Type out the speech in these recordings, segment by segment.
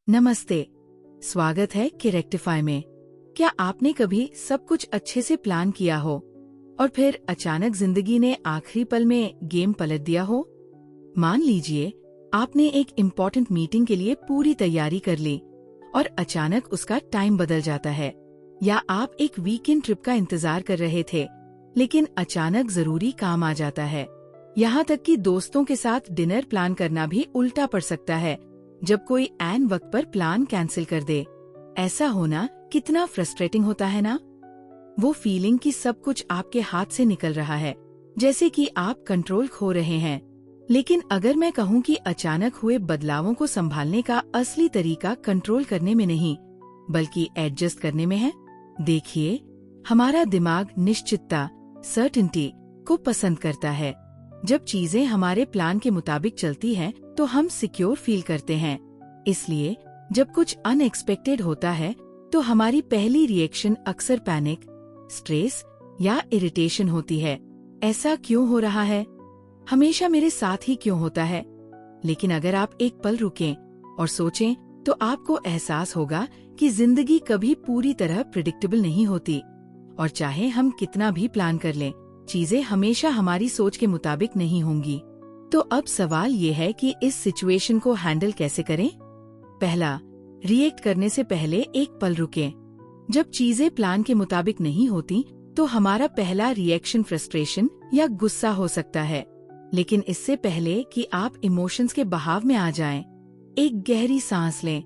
नमस्ते, स्वागत है कैरेक्टिफाई में। क्या आपने कभी सब कुछ अच्छे से प्लान किया हो और फिर अचानक जिंदगी ने आखिरी पल में गेम पलट दिया हो? मान लीजिए आपने एक इम्पोर्टेंट मीटिंग के लिए पूरी तैयारी कर ली और अचानक उसका टाइम बदल जाता है, या आप एक वीकेंड ट्रिप का इंतजार कर रहे थे लेकिन अचानक जरूरी काम आ जाता है। यहाँ तक कि दोस्तों के साथ डिनर प्लान करना भी उल्टा पड़ सकता है जब कोई ऐन वक्त पर प्लान कैंसिल कर दे। ऐसा होना कितना फ्रस्ट्रेटिंग होता है ना? वो फीलिंग कि सब कुछ आपके हाथ से निकल रहा है, जैसे कि आप कंट्रोल खो रहे हैं। लेकिन अगर मैं कहूँ कि अचानक हुए बदलावों को संभालने का असली तरीका कंट्रोल करने में नहीं बल्कि एडजस्ट करने में है। देखिए, हमारा दिमाग निश्चितता, सर्टेनिटी को पसंद करता है। जब चीजें हमारे प्लान के मुताबिक चलती हैं, तो हम सिक्योर फील करते हैं। इसलिए जब कुछ अनएक्सपेक्टेड होता है तो हमारी पहली रिएक्शन अक्सर पैनिक, स्ट्रेस या इरिटेशन होती है। ऐसा क्यों हो रहा है? हमेशा मेरे साथ ही क्यों होता है? लेकिन अगर आप एक पल रुकें और सोचें तो आपको एहसास होगा कि जिंदगी कभी पूरी तरह प्रिडिक्टेबल नहीं होती, और चाहे हम कितना भी प्लान कर लें, चीजें हमेशा हमारी सोच के मुताबिक नहीं होंगी। तो अब सवाल ये है कि इस सिचुएशन को हैंडल कैसे करें? पहला, रिएक्ट करने से पहले एक पल रुकें। जब चीजें प्लान के मुताबिक नहीं होती तो हमारा पहला रिएक्शन फ्रस्ट्रेशन या गुस्सा हो सकता है। लेकिन इससे पहले कि आप इमोशंस के बहाव में आ जाएं, एक गहरी सांस लें।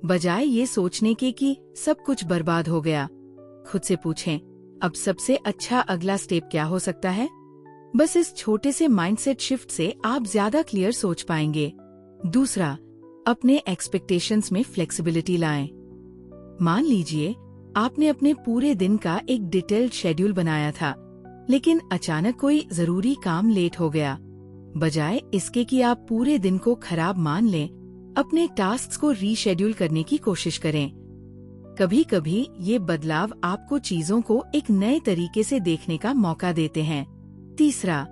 बजाय ये सोचने के कि सब कुछ बर्बाद हो गया, खुद से पूछें, अब सबसे अच्छा अगला स्टेप क्या हो सकता है? बस इस छोटे से माइंडसेट शिफ्ट से आप ज्यादा क्लियर सोच पाएंगे। दूसरा, अपने एक्सपेक्टेशंस में फ्लेक्सिबिलिटी लाएं। मान लीजिए आपने अपने पूरे दिन का एक डिटेल्ड शेड्यूल बनाया था, लेकिन अचानक कोई जरूरी काम लेट हो गया। बजाय इसके कि आप पूरे दिन को खराब मान लें, अपने टास्क्स को रीशेड्यूल करने की कोशिश करें। कभी कभी ये बदलाव आपको चीजों को एक नए तरीके से देखने का मौका देते हैं। तीसरा,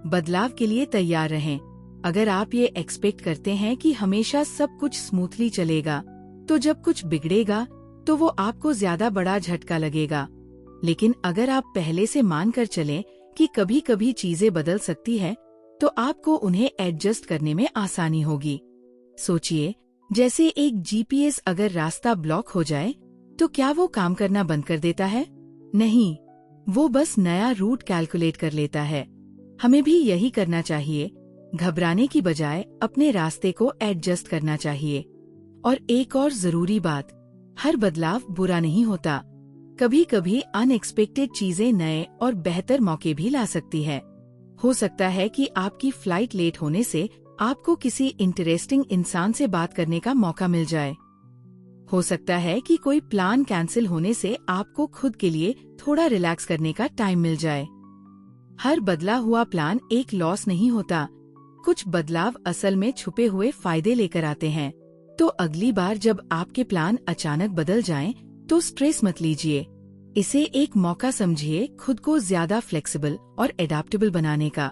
बदलाव के लिए तैयार रहें। अगर आप ये एक्सपेक्ट करते हैं कि हमेशा सब कुछ स्मूथली चलेगा, तो जब कुछ बिगड़ेगा तो वो आपको ज्यादा बड़ा झटका लगेगा। लेकिन अगर आप पहले से मान कर चलें कि कभी कभी चीजें बदल सकती है, तो आपको उन्हें एडजस्ट करने में आसानी होगी। सोचिए, जैसे एक जीपीएस अगर रास्ता ब्लॉक हो जाए तो क्या वो काम करना बंद कर देता है? नहीं, वो बस नया रूट कैलकुलेट कर लेता है। हमें भी यही करना चाहिए। घबराने की बजाय अपने रास्ते को एडजस्ट करना चाहिए। और एक और जरूरी बात, हर बदलाव बुरा नहीं होता। कभी कभी अनएक्सपेक्टेड चीजें नए और बेहतर मौके भी ला सकती है। हो सकता है कि आपकी फ्लाइट लेट होने से आपको किसी इंटरेस्टिंग इंसान से बात करने का मौका मिल जाए। हो सकता है कि कोई प्लान कैंसिल होने से आपको खुद के लिए थोड़ा रिलैक्स करने का टाइम मिल जाए। हर बदला हुआ प्लान एक लॉस नहीं होता। कुछ बदलाव असल में छुपे हुए फायदे लेकर आते हैं। तो अगली बार जब आपके प्लान अचानक बदल जाएं, तो स्ट्रेस मत लीजिए। इसे एक मौका समझिए खुद को ज्यादा फ्लेक्सिबल और एडाप्टेबल बनाने का।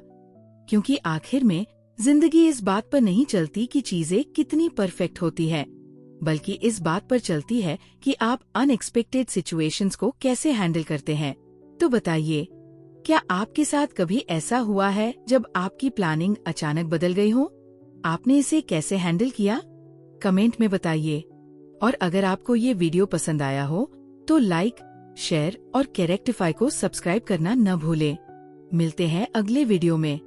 क्योंकि आखिर में जिंदगी इस बात पर नहीं चलती कि चीजें कितनी परफेक्ट होती है, बल्कि इस बात पर चलती है कि आप अनएक्सपेक्टेड सिचुएशंस को कैसे हैंडल करते हैं। तो बताइए, क्या आपके साथ कभी ऐसा हुआ है जब आपकी प्लानिंग अचानक बदल गई हो? आपने इसे कैसे हैंडल किया? कमेंट में बताइए। और अगर आपको ये वीडियो पसंद आया हो तो लाइक, शेयर और कैरेक्टिफाई को सब्सक्राइब करना न भूलें। मिलते हैं अगले वीडियो में।